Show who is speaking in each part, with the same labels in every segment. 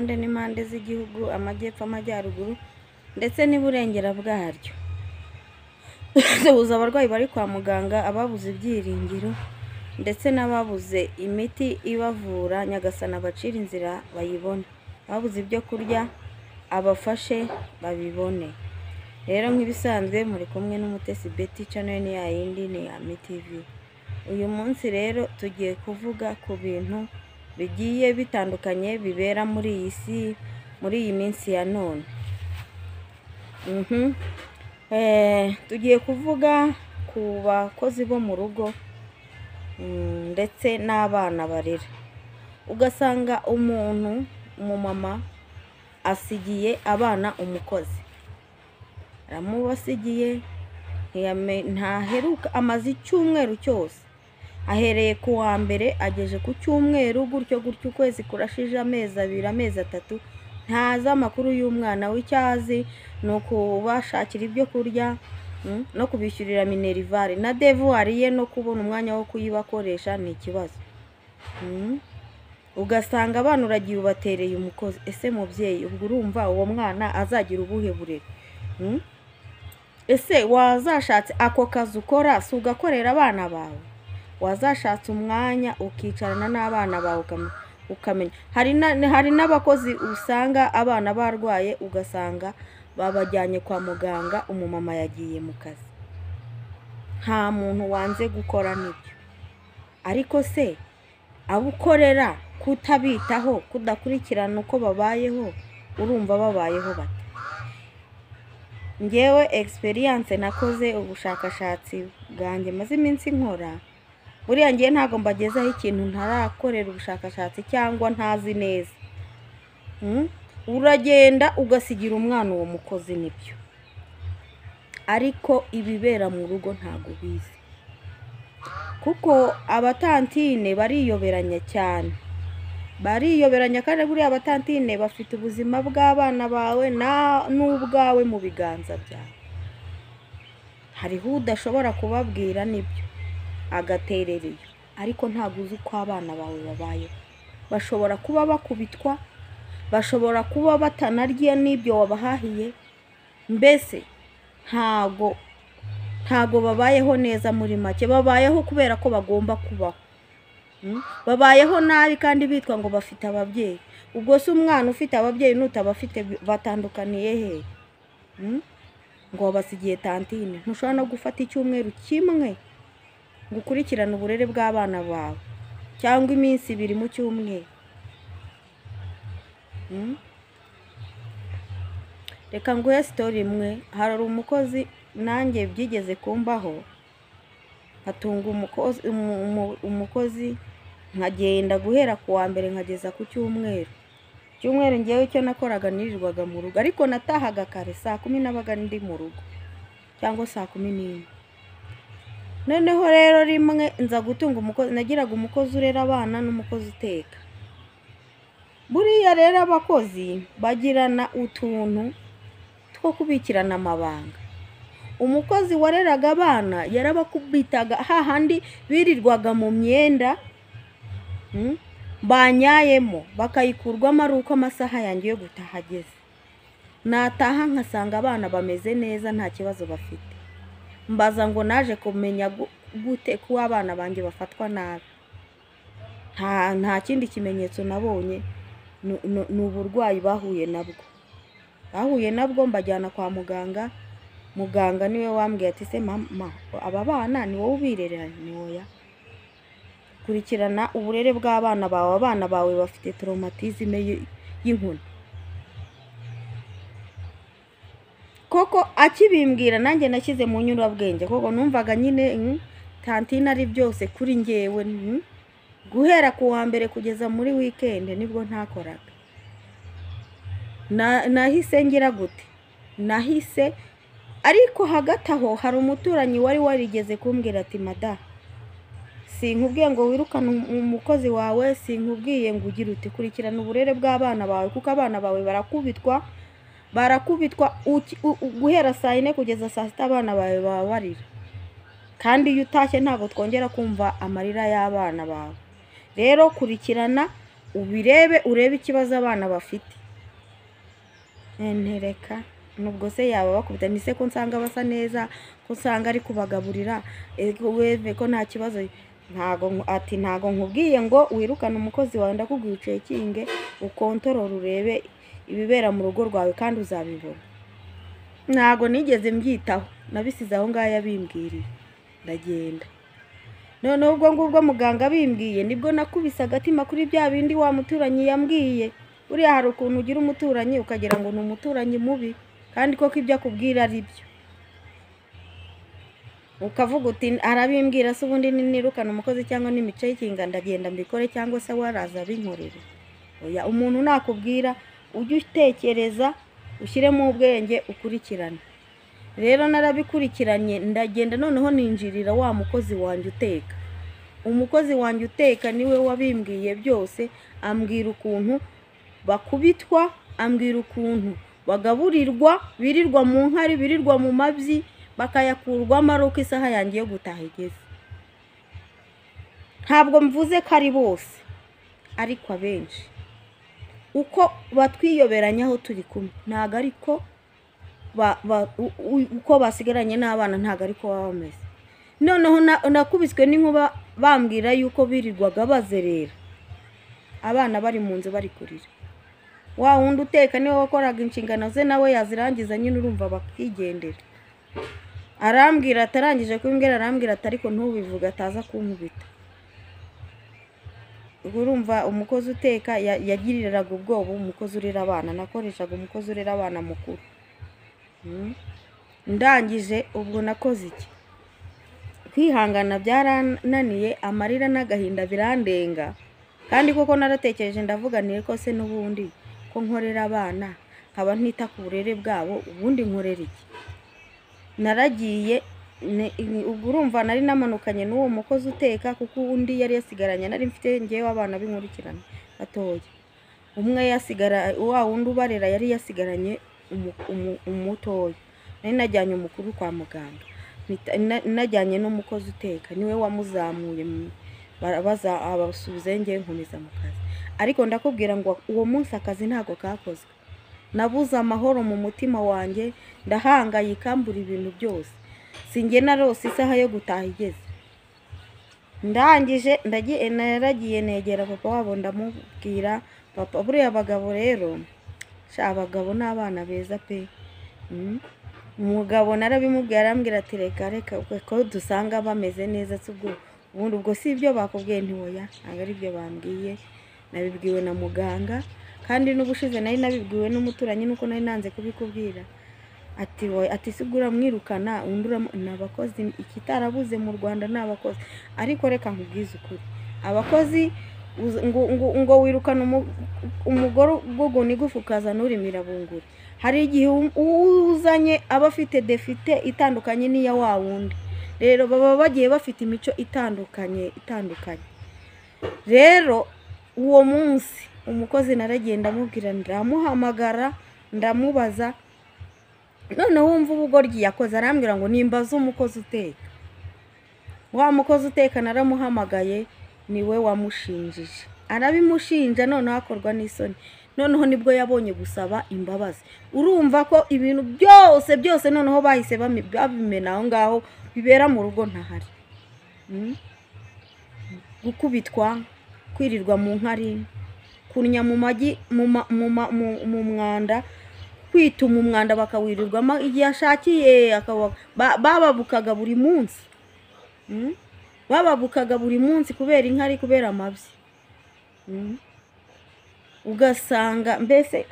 Speaker 1: impande n'impande z'igihugu, amajyepfo, amajyaruguru ndetse n'iburengera bwaryo. Duhuza abarwayi bari kwa muganga, ababuze ibyiringiro ndetse n'ababuze imiti ibavura. Nyagasana abacira inzira bayibone, ababuze ibyo kurya abafashe babibone. Rero nk'ibisanzwe muri kumwe n'Umutesi Betty, channel ni yayindi ni ya MTV. Uyu munsi rero tugiye kuvuga ku bintu bigiye bitandukanye bibera muri iyi si, muri iyi minsi ya none. Tugiye kuvuga ku bakozi bo mu rugo ndetse n'abana barera. Ugasanga umumama asigiye abana umukozi, aramubasigiye ntaheruka, amaze icyumweru cyose, ahereye ku wa mbere ageje ku cyumweru, gutyo ukwezi kurashije, amezi 2, amezi 3, ntazi amakuru y'umwana. W'icyazi ni ukubashakira ibyo kurya no kubishyurira minerivare na devoir ye, no kubona umwanya wo kuyibakoresha ni ikibazo. Ugasanga abana uragiye ubatereye umukozi. Ese mubyeyi, ubwo urumva uwo mwana azagira ubuhe burere? Ese wazashatse ako kazi ukora si ugakorera abana bawe? Wazashatse umwanya ukicarana n'abana bawe ukamenya. Hari n'abakozi usanga abana barwaye, ugasanga babajyanye kwa muganga, umumama yagiye mu kazi. Nta muntu wanze gukora nibyo, ariko se abukorera kutabitaho, kudakurikirana uko babayeho, urumva babayeho bate? Ngewe experience nakoze, ubushakashatsi bwanjye maze iminsi nkora, buriya ngiye ntago mbagezaho ikintu ntarakorera ubushakashatsi cyangwa ntazi neza. Uragenda ugasigira umwana uwo mukozi nibyo, ariko ibibera mu rugo ntago bizi, kuko abatantine bariyoberanya cyane, bariyoberanya. Kandi buriya abatantine bafite ubuzima bw'abana bawe n'ubwawe mu biganza byawe. Hariho udashobora kubabwira nibyo, agaterereye, ariko ntabwo uzi uko abana bawe babayeho. Bashobora kuba bakubitwa, bashobora kuba batanarya n'ibyo wabahahiye, mbese ntago babayeho neza. Muri make babayeho kubera ko bagomba kubaho. Babayeho nabi kandi bitwa ngo bafite ababyeyi. Ubwo se umwana ufite ababyeyi n'utabafite batandukaniye he? Ngo basigiye tantine. Ntushobora no gufata icyumweru kimwe ngo ukurikirane uburere bw'abana bawe, cyangwa iminsi 2 mu cyumweru. Reka nguhe story imwe. Hari umukozi nanjye byigeze kumbaho, atunga umukozi nkagenda guhera ku wa mbere nkageza ku cyumweru. Cyumweru ngewe icyo nakoraga nirirwaga mu rugo, ariko natahaga kare, saa 10 nabaga ndi mu rugo, cyangwa saa 11. Noneho rero rimwe nza gutunga umukozi, nagiraga umukozi urera abana n'umukozi uteka. Buriya rero abakozi bagirana utuntu two kubikirana amabanga. Umukozi wareraga abana yarabakubitaga hahandi birirwaga mu myenda banyayemo, bakayikurwamo ari uko amasaha yanjye yo gutaha ageze. Nataha nkasanga abana bameze neza, nta kibazo bafite. Mbaza ngo naje kumenya gute ko abana banjye bafatwa nabi. Nta kindi kimenyetso nabonye, ni uburwayi bahuye nabwo. Mbajyana kwa muganga. Muganga niwe wambwiye ati, se mama, aba bana ni wowe ubirerera? Ni oya. Kurikirana uburere bw'abana bawe. Abana bawe bafite traumatisme y'inkoni. Koko akibimbwira nanjye nashyize mu nyurabwenge, koko numvaga nyine tantine ari byose kuri ngewe. Guhera ku wa mbere kugeza muri weekend nibwo ntakoraga. Nahise ngira gute? Nahise, ariko hagati aho hari umuturanyi wari warigeze kumbwira ati, mada, sinkubwiye ngo wirukane umukozi wawe, sinkubwiye ngo ugire uti kurikirana uburere bw'abana bawe, kuko abana bawe barakubitwa guhera saa 4 kugeza saa 6 abana bawe baba barira. Kandi iyo utashye ntabwo twongera kumva amarira y'abana bawe. Rero kurikirana ubirebe urebe ikibazo abana bafite. Ntereka nubwo se yaba bakubita ni se ko nsanga basa neza, ko nsanga ari kubagaburira, weve ko nta kibazo. Ntago nkubwiye ngo wirukane umukozi wawe, ndakubwiye ucekinge ukontorora urebe ibibera mu rugo rwawe kandi uzabibona. Ntago nigeze mbyitaho, nabisize aho ngaho yabimbwiriye ndagenda. None ubwo ngubwo muganga bimbwiye nibwo nakubise agatima kuri bya bindi wa muturanyi yambwiye. Uriya hari ukuntu ugira umuturanyi ukagira ngo ni umuturanyi mubi kandi koko ibyo akubwira ari byo. Ukavuga uti arabimbwira se ubundi nirukana umukozi cyangwa n'imico y'ikinga ndagenda mbikore cyangwa se waraza binkorere. Oya, umuntu nakubwira ujye utekereza ushyiremo ubwenge ukurikirane. Rero narabikurikiranye ndagenda noneho ninjirira wa mukozi wanjye uteka. Umukozi wanjye uteka niwe wabimbwiye byose, ambwira ukuntu bakubitwa, ambwira ukuntu bagaburirwa, birirwa mu nkari, birirwa mu mabyi, bakayakurwamo ari uko isaha yanjye yo gutaha igeze. Ntabwo mvuze ko ari bose ariko abenshi uko batwiyoberanyaho turi kumwe ntago ariko uko basigaranye n'abana ntago ariko baba bameze. Noneho nakubiswe n'inkuba bambwira yuko birirwaga bazerera, abana bari mu nzu bari kurira. Wa wundi uteka niwe wakoraga inshingano ze, nawe yazirangiza nyine urumva bakigendera. Arambwira atarangije kumbwira, arambwira ati ariko ntubivuga ataza kunkubita. Urumva umukozi uteka yagiriraga ubwoba umukozi urera abana, nakoreshaga umukozi urera abana mukuru. Ndangije ubwo nakoze iki? Kwihangana byarananiye, amarira n'agahinda birandenga. Kandi koko naratekereje ndavuga nire ko se n'ubundi ko nkorera abana nkaba ntita ku burere bwabo, ubundi nkorera iki? Naragiye ubwo urumva nari namanukanye n'uwo mukozi uteka kuko undi yari yasigaranye, nari mfite ngewe abana b'inkurikirane batoya. Umwe yasigara, wa wundi ubarera yari yasigaranye umutoya. Nari najyanye umukuru kwa muganga, najyanye n'umukozi uteka niwe wamuzamuye, barabaza abasubize ngewe nkomeza mu kazi. Ariko ndakubwira ngo uwo munsi akazi ntago kakozwe. Nabuze amahoro mu mutima wanjye, ndahangayika mbura ibintu byose. Singe narose isaha yo gutaha igeze. Ndangije naragiye negera papa wabo ndamubwira, papa buriya abagabo rero abagabo n'abana beza pe. Umugabo narabimubwira arambwira ati reka ko dusanga bameze neza ubundi ubwo si ibyo bakubwiye ntiwoya, ntabwo ari byo bambwiye, nabibwiwe na muganga kandi n'ubushize nari nabibwiwe n'umuturanyi nuko nari nanze kubikubwira. Ati sigura mwirukana n'abakozi, ikitarabuze mu Rwanda n'abakozi. Ariko reka nkubwize ukuri, abakozi ngo wirukana umugore ubwo nigufu ukazana urimira bunguri. Hari igihe uzanye abafite defite itandukanye n'iya wa wundi, rero baba bagiye bafite imico itandukanye. Rero uwo munsi umukozi naragenda mubwira, ndamuhamagara ndamubaza, none wumva ubugoryi yakoze. Arambwira ngo nimbaza umukozi uteka. Wa mukozi uteka naramuhamagaye niwe wamushinjije, arabimushinja, noneho akorwa n'isoni. Noneho nibwo yabonye gusaba imbabazi. Urumva ko ibintu byose noneho bahise babimena aho ngaho bibera mu rugo ntahari. Gukubitwa, kwirirwa mu nkari, kunya mu magi mu mwanda, kwituma umwanda bakawirirwamo igihe ashakiye, bababukaga buri munsi. Bababukaga buri munsi kubera inkari, kubera amabyi. Ugasanga mbese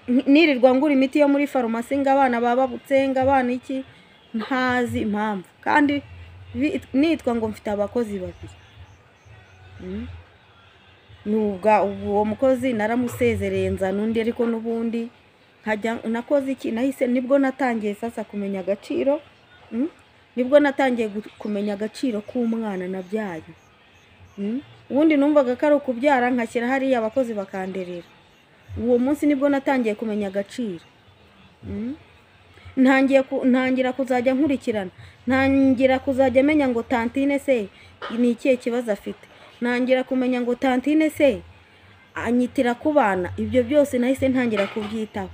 Speaker 1: nirirwa ngura imiti yo muri farumasi ngo abana bababutse, ngo abana iki, ntazi impamvu, kandi nitwa ngo mfite abakozi babiri. Nubwo uwo mukozi naramusezereye nzana undi, ariko n'ubundi nakoze iki? Nahise nibwo natangiye sasa kumenya agaciro, nibwo natangiye kumenya agaciro k'umwana nabyaye. Ubundi numvaga ko ari ukubyara nkashyira hariya abakozi bakanderera. Uwo munsi nibwo natangiye kumenya agaciro. Ntangira kuzajya nkurikirana, ntangira kuzajya menya ngo tantine se ni ikihe kibazo afite, ntangira kumenya ngo tantine se anyitira ku bana, ibyo byose nahise ntangira kubyitaho.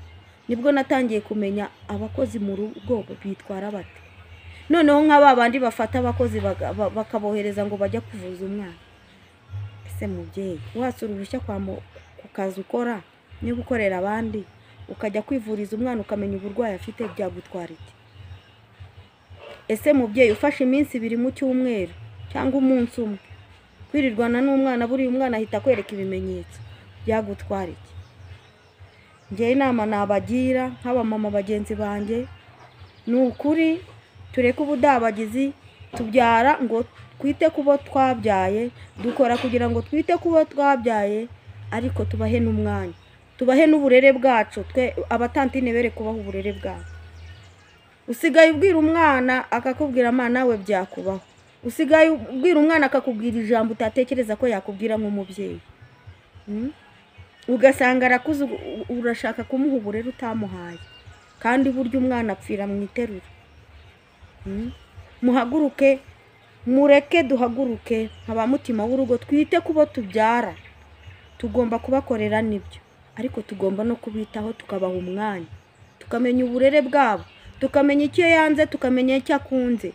Speaker 1: Nibwo natangiye kumenya abakozi mu rugo bitwara bate. Noneho nk'ababandi bafata abakozi bakabohereza ngo bajya kuvuza umwana. Ese mubyeyi, wasura urushya ku kazi ukora niba ukorera abandi ukajya kwivuriza umwana ukamenya uburwayi afite, byagutwara iki? Ese mubyeyi, ufashe iminsi 2 mu cyumweru cyangwa umunsi umwe kwirirwana n'umwana, buri umwana ahita kwereka ibimenyetso, byagutwara iki? Njye inama nabagira nk'abamama bagenzi banjye, ni ukuri tureke ubudabagizi, tubyara ngo twite kubo twabyaye, dukora kugira ngo twite kubo twabyaye, ariko tubahe n'umwanya, tubahe n'uburere bwacu. Twe abatantine bere kubaho uburere bwacu. Usigaye ubwira umwana akakubwira amana nawe byakubaho. Usigaye ubwira umwana akakubwira ijambo utatekereza ko yakubwira nk'umubyeyi. Ugasanga arakuze, urashaka kumuha uburere utamuhaye, kandi burya umwana apfira mu iterura. Muhaguruke, mureke duhaguruke nk'abamutima w'urugo, twite kubo tubyara. Tugomba kubakorera nibyo, ariko tugomba no kubitaho, tukabaha umwanya, tukamenya uburere bwabo, tukamenya icyo yanze, tukamenya icyo akunze.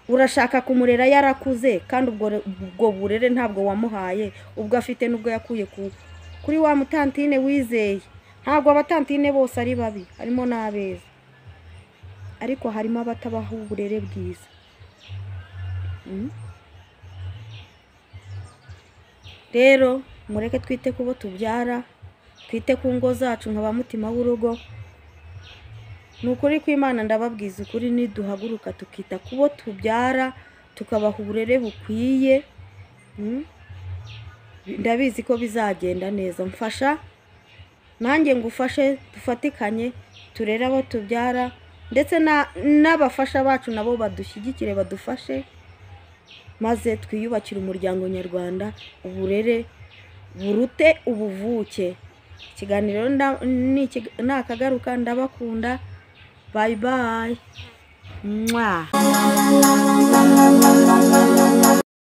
Speaker 1: Urashaka kumurera yarakuze, kandi ubwo burere ntabwo wamuhaye, ubwo afite nubwo yakuye kuri wa mutantine wizeye. Ntabwo abatantine bose ari babi, harimo n'abeza, ariko harimo abatabaho uburere bwiza. Rero mureke twite kubo tubyara, twite ku ngo zacu nk'abamutima w'urugo. Nukuri kw'Imana ndababwiza ukuri, niduhaguruka tukita kubo tubyara, tukabaha uburere bukwiye, ndabizi ko bizagenda neza. Mfasha nanjye ngufashe, dufatikanye turere abo tubyara, ndetse n'abafasha bacu nabo badushyigikire, badufashe, maze twiyubakire umuryango nyarwanda, uburere burute ubuvuke. Ikiganiro nakagaruka, ndabakunda. Bye bye. Mwah.